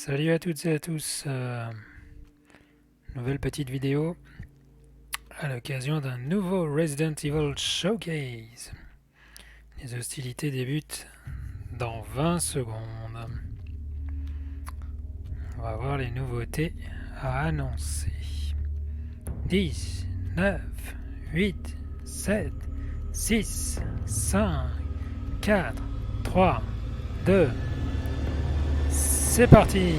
Salut à toutes et à tous, nouvelle petite vidéo à l'occasion d'un nouveau Resident Evil Showcase. Les hostilités débutent dans 20 secondes. On va voir les nouveautés à annoncer. 10, 9, 8, 7, 6, 5, 4, 3, 2, c'est parti!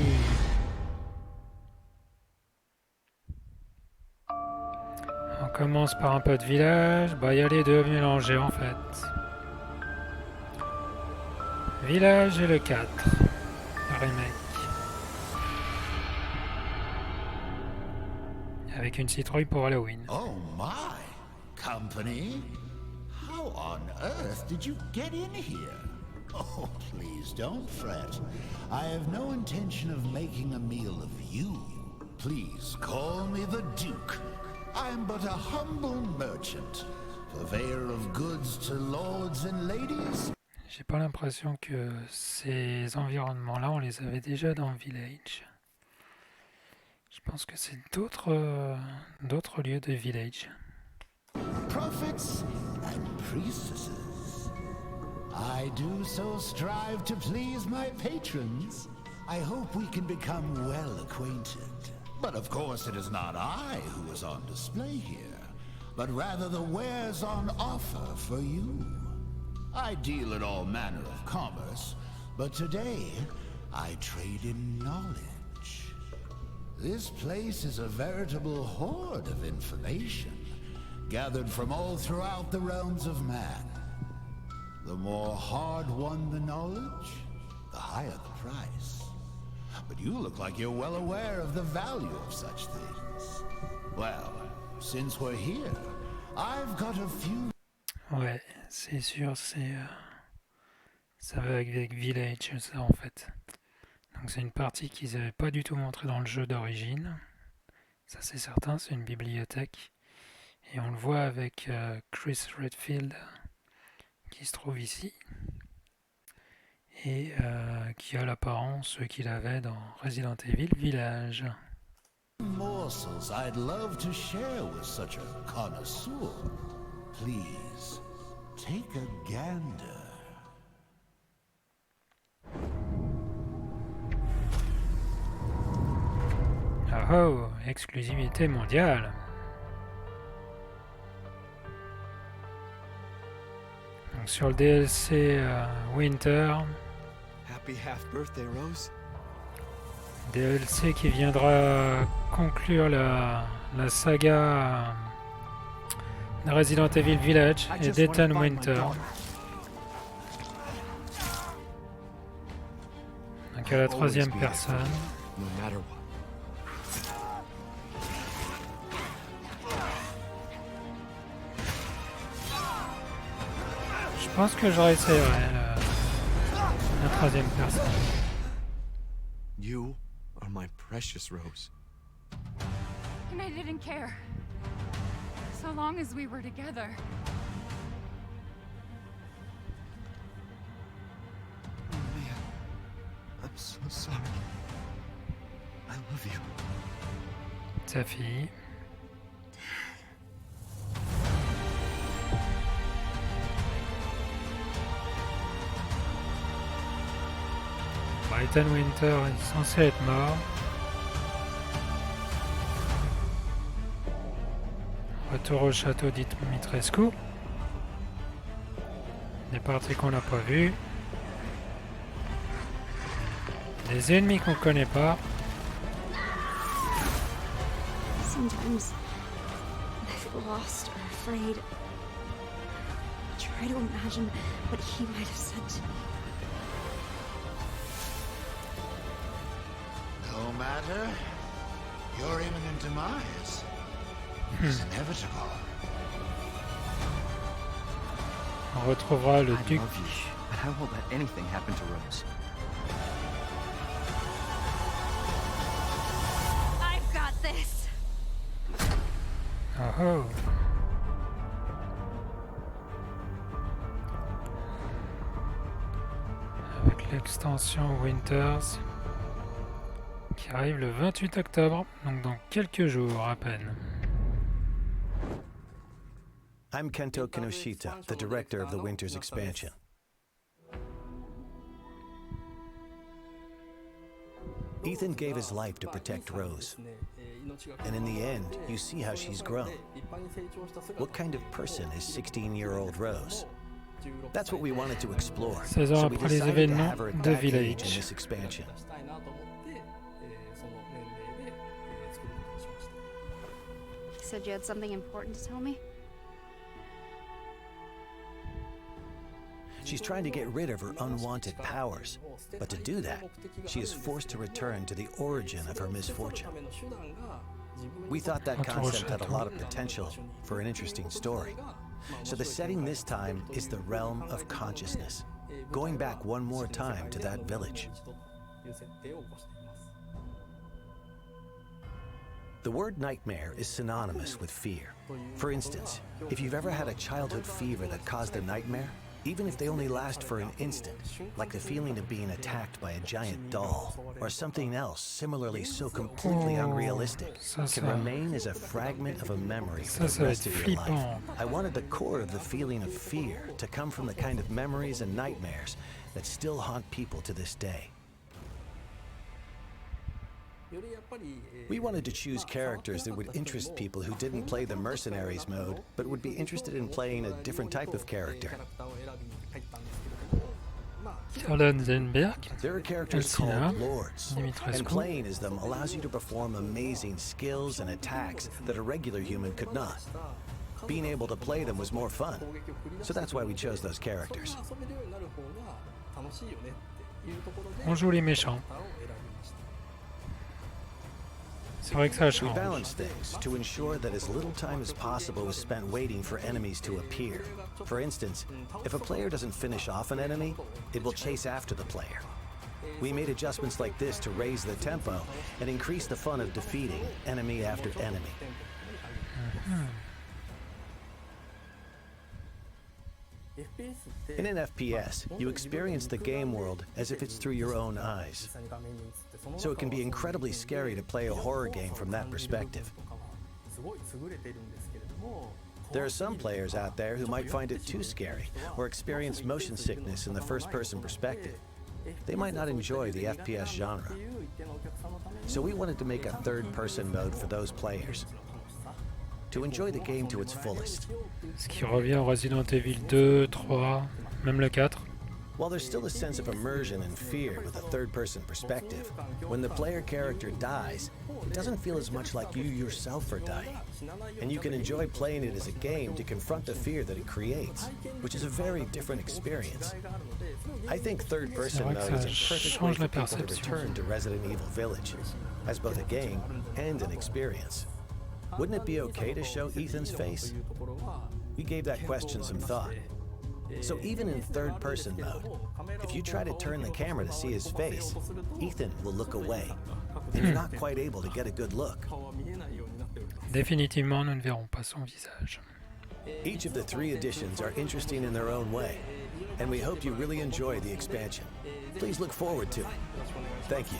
On commence par un peu de village. Bah, il y a les deux mélangés en fait. Village et le 4. Le remake. Avec une citrouille pour Halloween. Oh my! Company? How on earth did you get in here? Oh, please don't fret. I have no intention of making a meal of you. Please call me the Duke. I'm but a humble merchant, purveyor of goods to lords and ladies. J'ai pas l'impression que ces environnements-là, on les avait déjà dans Village. Je pense que c'est d'autres lieux de Village. Prophets and priestesses. I do so strive to please my patrons. I hope we can become well acquainted. But of course it is not I who is on display here, but rather the wares on offer for you. I deal in all manner of commerce, but today I trade in knowledge. This place is a veritable hoard of information, gathered from all throughout the realms of man. The more hard-won the knowledge, the higher the price. But you look like you're well aware of the value of such things. Well, since we're here, I've got a few... Ouais, c'est sûr, ça va avec Village, ça en fait. Donc c'est une partie qu'ils n'avaient pas du tout montrée dans le jeu d'origine. Ça c'est certain, c'est une bibliothèque. Et on le voit avec Chris Redfield qui se trouve ici. Et qui a l'apparence qu'il avait dans Resident Evil Village. Morsels I'd love to share with such a connoisseur. Please, take a gander. Oh oh, exclusivité mondiale. Donc sur le DLC Winter. Happy half birthday, Rose. DLC qui viendra conclure la saga de Resident Evil Village et d'Ethan Winter. Donc à la troisième personne. No matter what. Je pense que je réessayerai la troisième personne. You are my precious Rose. And I didn't care. So long as we were together. Oh man, I'm so sorry. I love you. Sa fille. Ethan Winter est censé être mort. Retour au château d'Dimitrescu. Des parties qu'on n'a pas vues. Des ennemis qu'on connaît pas. Sometimes I feel lost or afraid. I try to imagine what he might have said to me. No matter, your imminent demise is inevitable. On retrouvera le I duc. love you, but I won't let anything happen to Rose. I've got this. Oh oh. Avec l'extension Winters. qui arrive le 28 octobre, donc dans quelques jours à peine. I'm Kento Kinoshita, the director of the Winter's expansion. Ethan gave his life to protect Rose. And in the end, you see how she's grown. What kind of person is 16-year-old Rose? That's what we wanted to explore. 16 ans So we après les decided to événements have her at de that age in Village. this expansion. You said you had something important to tell me? She's trying to get rid of her unwanted powers. But to do that, she is forced to return to the origin of her misfortune. We thought that concept had a lot of potential for an interesting story. So the setting this time is the realm of consciousness, going back one more time to that village. The word nightmare is synonymous with fear. For instance, if you've ever had a childhood fever that caused a nightmare, even if they only last for an instant, like the feeling of being attacked by a giant doll, or something else similarly so completely unrealistic, can remain as a fragment of a memory for the rest of your life. I wanted the core of the feeling of fear to come from the kind of memories and nightmares that still haunt people to this day. We wanted to choose characters that would interest people who didn't play the Mercenaries mode, but would be interested in playing a different type of character. There are characters called Lords, and playing as them allows you to perform amazing skills and attacks that a regular human could not. Being able to play them was more fun, so that's why we chose those characters. On joue les méchants. C'est vrai que ça We change. balanced things to ensure that as little time as possible was spent waiting for enemies to appear. For instance, if a player doesn't finish off an enemy, it will chase after the player. We made adjustments like this to raise the tempo and increase the fun of defeating enemy after enemy. In an FPS, you experience the game world as if it's through your own eyes. So it can be incredibly scary to play a horror game from that perspective. There are some players out there who might find it too scary or experience motion sickness in the first-person perspective. They might not enjoy the FPS genre. So we wanted to make a third-person mode for those players, to enjoy the game to its fullest. Ce qui revient au Resident Evil 2, 3, même le 4. While there's still a sense of immersion and fear with a third-person perspective, when the player character dies, it doesn't feel as much like you yourself are dying. And you can enjoy playing it as a game to confront the fear that it creates, which is a very different experience. I think third-person mode is a perfect way for people to return to Resident Evil Village, as both a game and an experience. Wouldn't it be okay to show Ethan's face? We gave that question some thought. So even in third-person mode, if you try to turn the camera to see his face, Ethan will look away, and you're not quite able to get a good look. Définitivement, nous ne verrons pas son visage. Each of the 3 editions are interesting in their own way, and we hope you really enjoy the expansion. Please look forward to it. Thank you.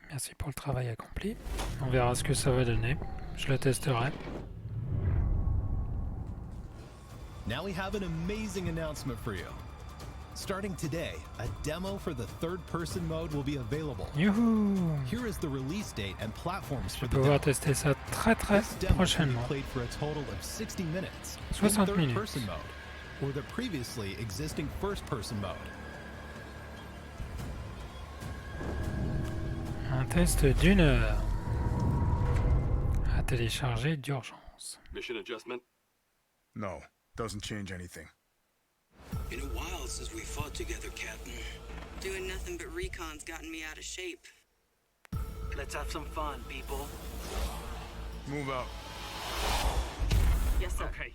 Merci pour le travail accompli. On verra ce que ça va donner. Je le testerai. Now we have an amazing announcement for you. Starting today, a demo for the third-person mode will be available. Youhou! Here is the release date and platforms Je for vais the pouvoir demo. tester ça très This demo can be prochainement. played for a total of 60 minutes 60 in third-person minutes. mode, or the previously existing first-person mode. Un test d'1 heure. À télécharger d'urgence. Mission adjustment? No, doesn't change anything. Been a while since we fought together, Captain. Doing nothing but recon's gotten me out of shape. Let's have some fun, people. Move out. Yes, sir. Okay.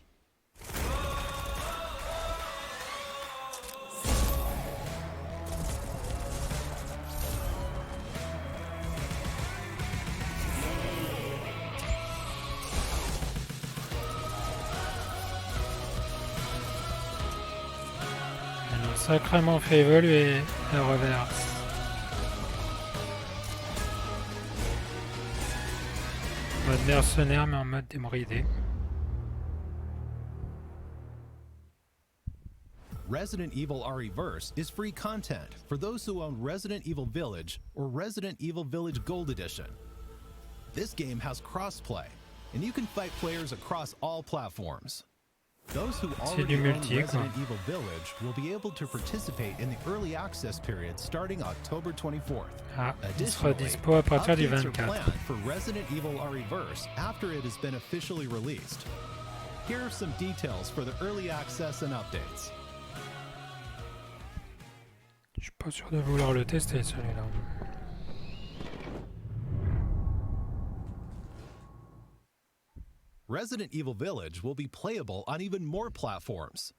Ils ont sacrément fait évoluer le reverse. mode mercenaire mais en mode débridé. Resident Evil RE-verse is free content for those who own Resident Evil Village or Resident Evil Village Gold Edition. This game has crossplay, and you can fight players across all platforms. Those who already own Resident Evil Village will be able to participate in the early access period starting October 24th. Il sera dispo à partir du Updates are 24. planned for Resident Evil RE-verse after it has been officially released. Here are some details for the early access and updates. Je suis pas sûr de vouloir le tester celui-là. Resident Evil Village will be playable on even more platforms.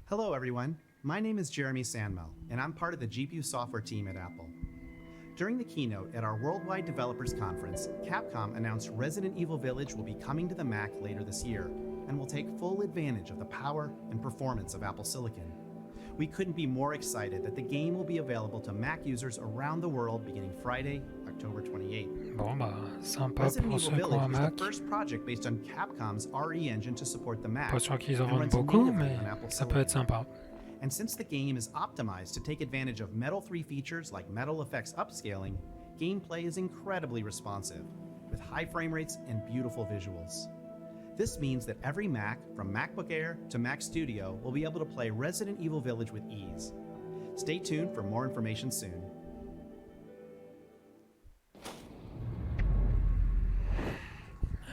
Hello everyone, my name is Jeremy Sandmel, and I'm part of the GPU software team at Apple. During the keynote at our Worldwide Developers Conference, Capcom announced Resident Evil Village will be coming to the Mac later this year, and will take full advantage of the power and performance of Apple Silicon. We couldn't be more excited that the game will be available to Mac users around the world beginning Friday, October 28. Bon bah, sympa Resident pour Evil ceux qui ont un Village is Mac. the first project based on Capcom's RE engine to support the Mac. Pas sûr qu'ils en and vendent runs beaucoup, natively mais on Apple ça peut être Silicon. sympa. And since the game is optimized to take advantage of Metal 3 features like Metal Effects upscaling, gameplay is incredibly responsive, with high frame rates and beautiful visuals. This means that every Mac, from MacBook Air to Mac Studio, will be able to play Resident Evil Village with ease. Stay tuned for more information soon.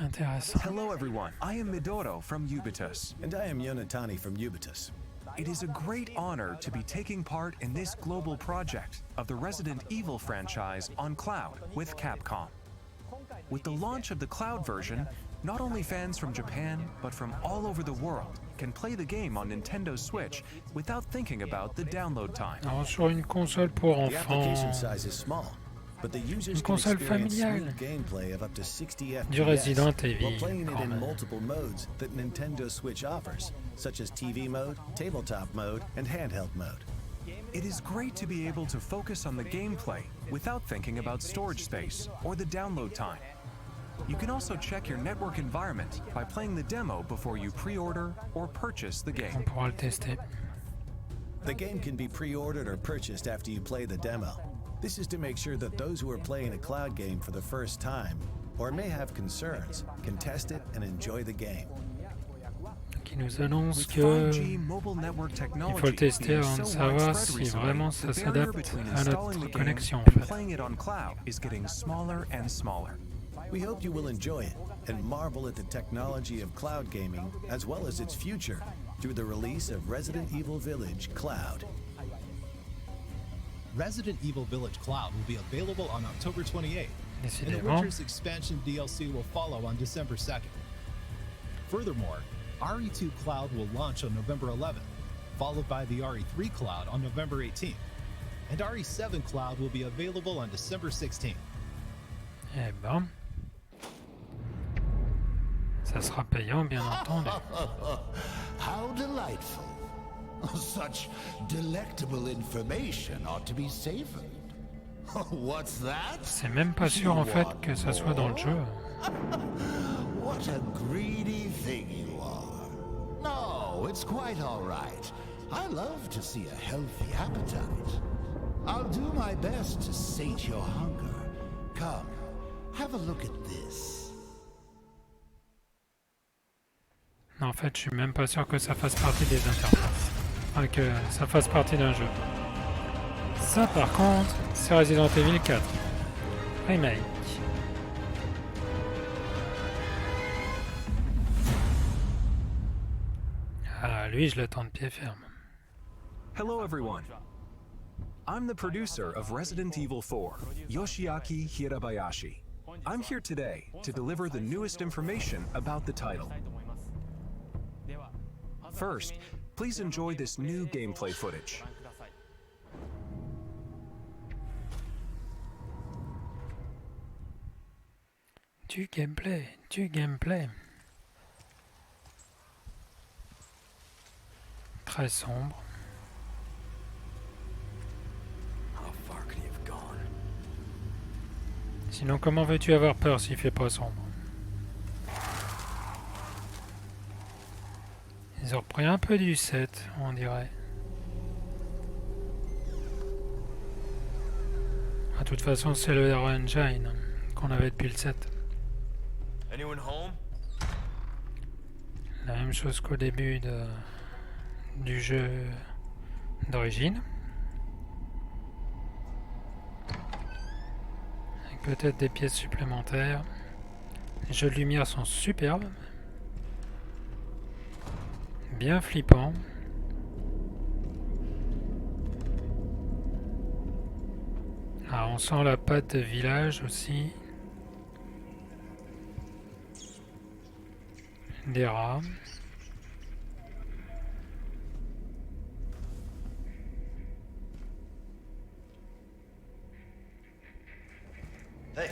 Intéressant. Hello everyone, I am Midoro from Ubitus. And I am Yonatani from Ubitus. It is a great honor to be taking part in this global project of the Resident Evil franchise on cloud with Capcom. With the launch of the cloud version, not only fans from Japan, but from all over the world can play the game on Nintendo Switch without thinking about the download time. Alors sur une console pour The application enfants, size is small, but the users une can console experience familiale, smooth gameplay of up to 60 du Resident FPS while Evil playing it quand in même. multiple modes that Nintendo Switch offers, such as TV mode, tabletop mode, and handheld mode. It is great to be able to focus on the gameplay without thinking about storage space or the download time. You can also check your network environment by playing the demo before you pre-order or purchase the On game. pourra le tester. The game can be pre-ordered or purchased after you play the demo. This is to make sure that those who are playing a cloud game for the first time, or may have concerns, can test it and enjoy the game. Qui nous annonce With que 5G mobile network il faut technology le tester being avant de so savoir widespread si recently, vraiment the ça barrier s'adapte between à installing notre the game connexion en and fait. playing it on cloud is getting smaller and smaller. We hope you will enjoy it and marvel at the technology of cloud gaming as well as its future through the release of Resident Evil Village Cloud. Resident Evil Village Cloud will be available on October 28th, and the Décidément. Winter's expansion DLC will follow on December 2nd. Furthermore, RE2 Cloud will launch on November 11th, followed by the RE3 Cloud on November 18th, and RE7 Cloud will be available on December 16th. Eh ben, ça sera payant bien entendu. How delightful. Such delectable information ought to be savored. What's that? C'est même pas sûr en fait que ça soit dans le jeu. What a greedy thing you are. No, it's quite all right. I love to see a healthy appetite. I'll do my best to sate your hunger. Come, have a look at this. Non, en fait, je suis même pas sûr que ça fasse partie des interfaces. Enfin, que ça fasse partie d'un jeu. Ça, par contre, c'est Resident Evil 4. Remake. Ah, lui, je l'attends de pied ferme. Hello everyone. I'm the producer of Resident Evil 4, Yoshiaki Hirabayashi. I'm here today to deliver the newest information about the title. First, please enjoy this new gameplay footage. Du gameplay, du gameplay. Très sombre. Sinon, comment veux-tu avoir peur s'il fait pas sombre? Ils ont repris un peu du 7, on dirait. De toute façon, c'est le engine qu'on avait depuis le 7. Anyone home? La même chose qu'au début du jeu d'origine. Avec peut-être des pièces supplémentaires. Les jeux de lumière sont superbes. Bien flippants. Ah, on sent la patte de village aussi. Des rats. Hey.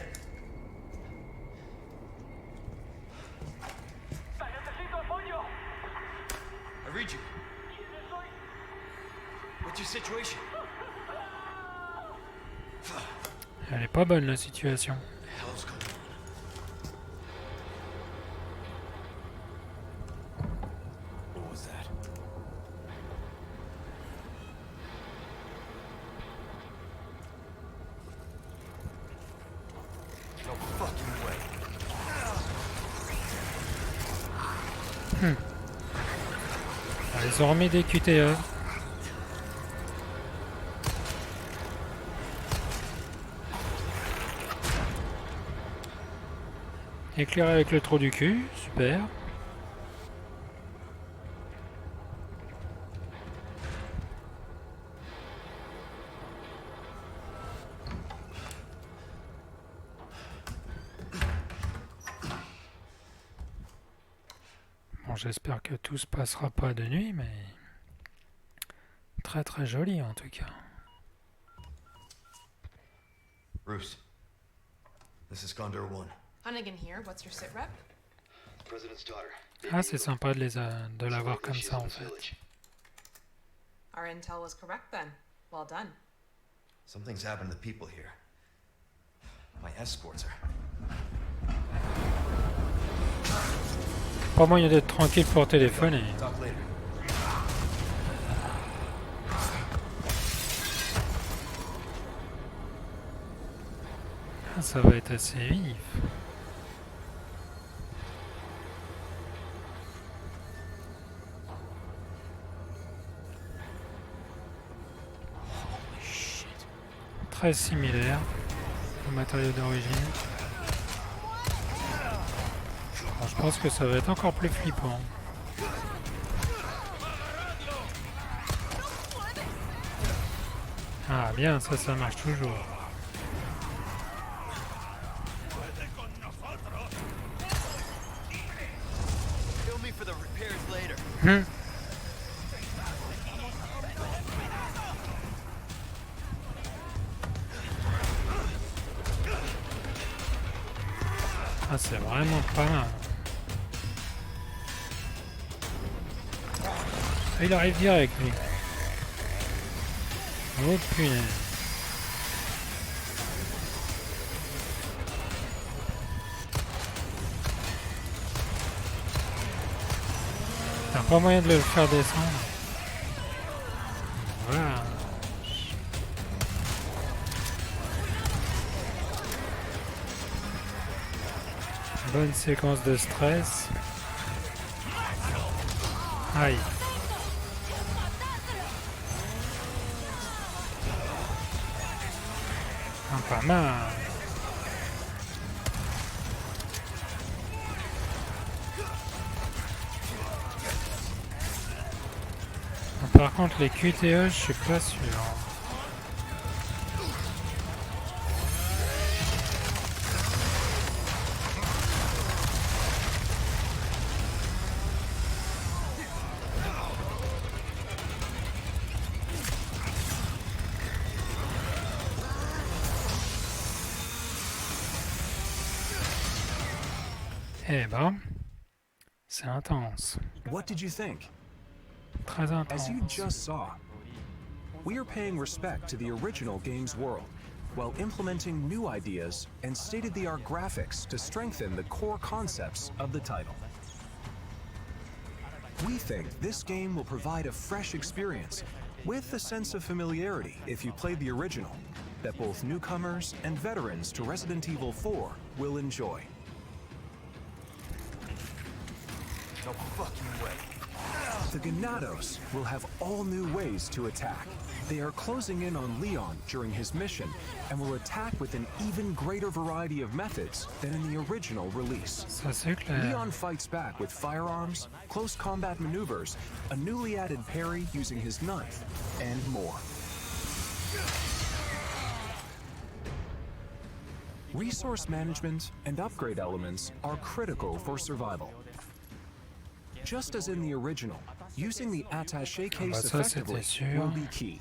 I read you. What's your situation? Elle est pas bonne la situation. Hell's going on? What was that? No fucking way. Ah, ils ont remis des QTE. Éclairé avec le trou du cul, super. Bon, j'espère que tout se passera pas de nuit, mais très très joli en tout cas. Bruce, this is Condor 1. Hunnigan here. What's your sit rep? President's daughter. Ah, c'est sympa de l'avoir comme ça en fait. Our intel was correct then. Well done. Something's happened to the people here. My escorts are... Pas moyen d'être tranquille pour téléphoner. Talk later. Ah, ça va être assez vif. Très similaire au matériau d'origine. Bon, je pense que ça va être encore plus flippant. Ah bien, ça marche toujours. Ah, c'est vraiment pas mal. Ah, il arrive direct, lui. Oh punaise. T'as pas moyen de le faire descendre. Voilà. Bonne séquence de stress. Aïe. Ah, pas mal. Par contre, les QTE, je suis pas sûr. Eh ben, c'est intense. What did you think? Très intense. As you just saw, we are paying respect to the original game's world while implementing new ideas and state-of-the-art graphics to strengthen the core concepts of the title. We think this game will provide a fresh experience with a sense of familiarity if you played the original, that both newcomers and veterans to Resident Evil 4 will enjoy. No fucking way. The Ganados will have all new ways to attack. They are closing in on Leon during his mission and will attack with an even greater variety of methods than in the original release. Leon fights back with firearms, close combat maneuvers, a newly added parry using his knife, and more. Resource management and upgrade elements are critical for survival. Just as in the original, using the attaché case effectively will be key.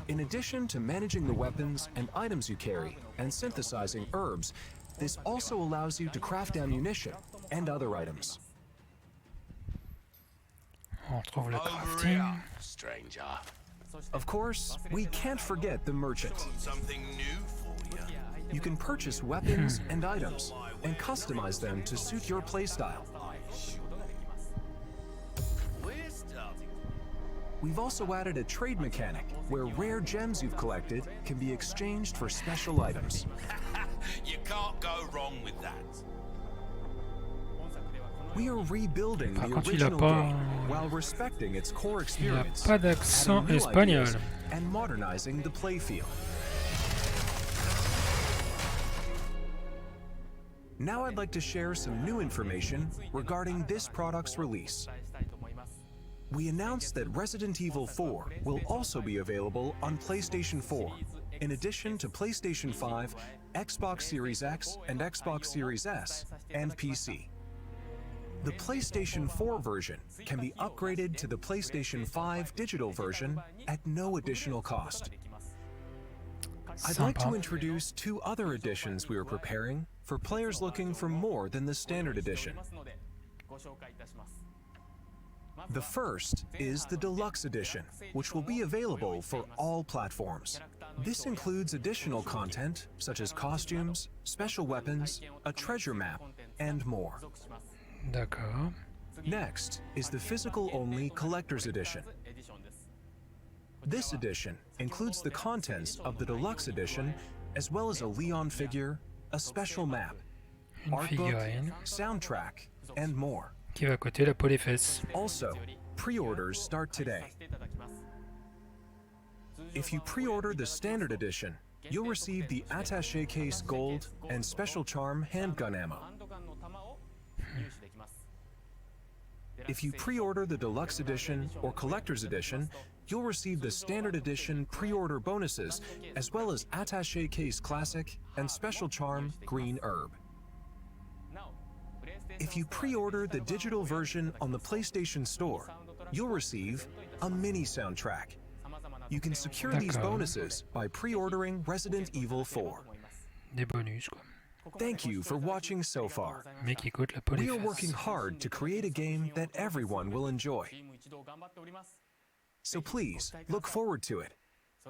In addition to managing the weapons and items you carry and synthesizing herbs, this also allows you to craft ammunition and other items. On retrouve le crafting. Stranger. Of course, we can't forget the merchant. Something new for you. You can purchase weapons and items and customize them to suit your playstyle. We've also added a trade mechanic where rare gems you've collected can be exchanged for special items. You can't go wrong with that. We are rebuilding the contre, original game while respecting its core experience, pas d'accent adding new espagnol. ideas, and modernizing the playfield. Now I'd like to share some new information regarding this product's release. We announced that Resident Evil 4 will also be available on PlayStation 4, in addition to PlayStation 5, Xbox Series X and Xbox Series S, and PC. The PlayStation 4 version can be upgraded to the PlayStation 5 digital version at no additional cost. I'd like to introduce two other editions we are preparing for players looking for more than the standard edition. The first is the Deluxe Edition, which will be available for all platforms. This includes additional content such as costumes, special weapons, a treasure map, and more. D'accord. Next is the physical-only Collector's Edition. This edition includes the contents of the Deluxe Edition, as well as a Leon figure, a special map, art book, soundtrack, and more. Qui va coûter la peau des fesses. Also, pre-orders start today. If you pre-order the Standard Edition, you'll receive the Attaché Case Gold and Special Charm handgun ammo. If you pre-order the Deluxe Edition or Collector's Edition, you'll receive the Standard Edition pre-order bonuses, as well as Attaché Case Classic and Special Charm Green Herb. If you pre-order the digital version on the PlayStation Store, you'll receive a mini soundtrack. You can secure these bonuses by pre-ordering Resident Evil 4. Des bonus, quoi. Thank you for watching so far. Mais qui coûte la peau des We are fesses. working hard to create a game that everyone will enjoy. So please, look forward to it.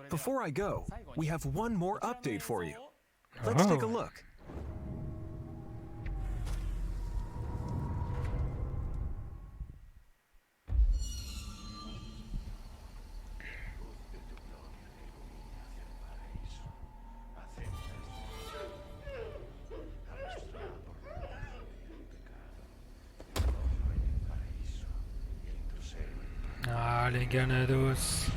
Before I go, we have one more update for you. Let's take a look. Ah, les Ganados.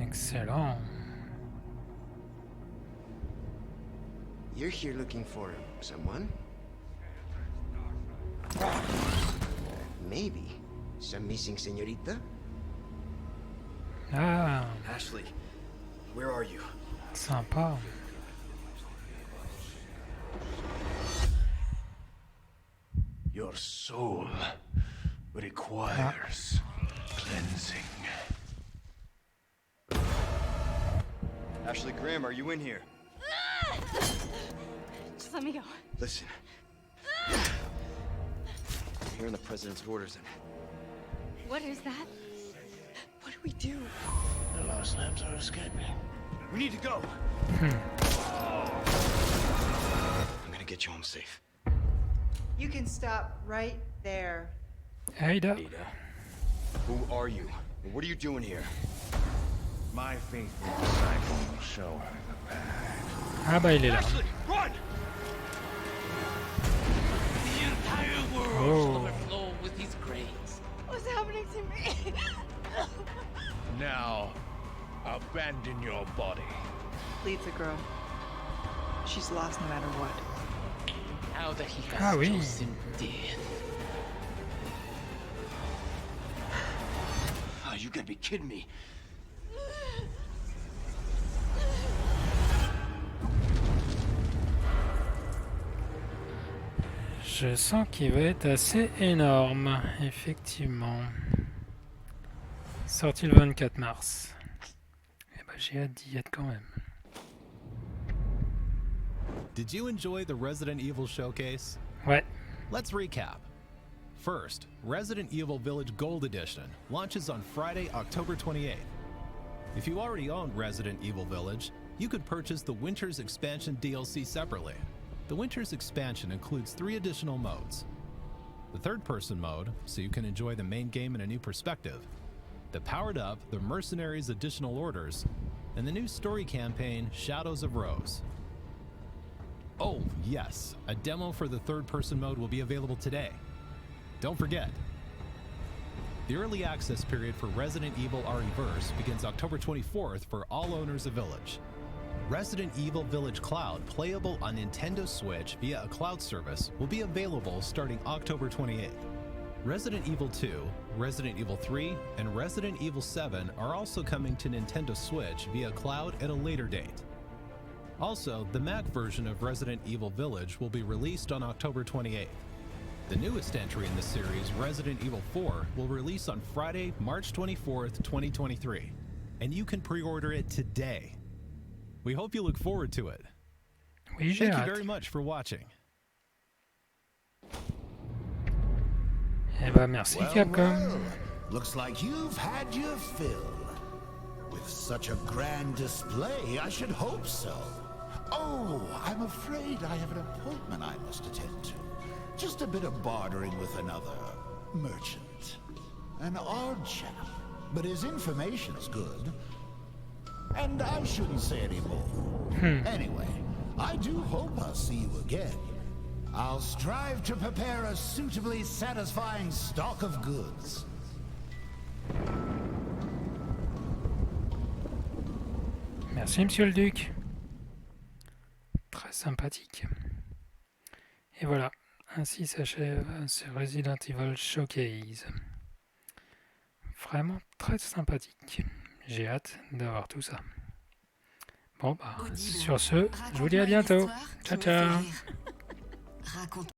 Excellent. You're here looking for someone? Maybe some missing señorita? Ah, Ashley, where are you? sympa. Your soul requires cleansing. Ashley Graham, are you in here? Just let me go. Listen. I'm hearing the president's orders and What is that? What do we do? The lost lambs are escaping. We need to go. I'm gonna get you home safe. You can stop right there. Ada. Who are you? What are you doing here? My faithful disciple will show her the path. Ah bah il est là. Ashley, run! The entire world shall overflow with his grace. What's happening to me? Now, abandon your body. Leave the girl. She's lost no matter what. Now that he has Ah oui. chosen death. Oh, you gotta be kidding me. Je sens qu'il va être assez énorme, effectivement. Sorti le 24 mars. Eh ben j'ai hâte d'y être quand même. Did you enjoy the Resident Evil showcase? Ouais. Let's recap. First, Resident Evil Village Gold Edition launches on Friday, October 28th. If you already own Resident Evil Village, you could purchase the Winter's Expansion DLC separately. The Winter's Expansion includes 3 additional modes. The third-person mode, so you can enjoy the main game in a new perspective. The Powered Up, the Mercenaries Additional Orders, and the new story campaign, Shadows of Rose. Oh, yes, a demo for the third-person mode will be available today. Don't forget, the early access period for Resident Evil RE-Verse begins October 24th for all owners of Village. Resident Evil Village Cloud, playable on Nintendo Switch via a cloud service, will be available starting October 28th. Resident Evil 2, Resident Evil 3, and Resident Evil 7 are also coming to Nintendo Switch via cloud at a later date. Also, the Mac version of Resident Evil Village will be released on October 28th. The newest entry in the series, Resident Evil 4, will release on Friday, March 24th, 2023, and you can pre-order it today. We hope you look forward to it. Oui, j'ai Thank you hâte. very much for watching. Eh ben merci Capcom. Well, looks like you've had your fill. With such a grand display, I should hope so. Oh, I'm afraid I have an appointment I must attend to. Just a bit of bartering with another merchant. An odd chap, but his information's good. And I shouldn't say any more. Anyway, I do hope I'll see you again. I'll strive to prepare a suitably satisfying stock of goods. Merci Monsieur le Duc. Très sympathique. Et voilà, ainsi s'achève ce Resident Evil Showcase. Vraiment très sympathique. J'ai hâte d'avoir tout ça. Bon bah, sur ce, je vous dis à bientôt. Ciao ciao.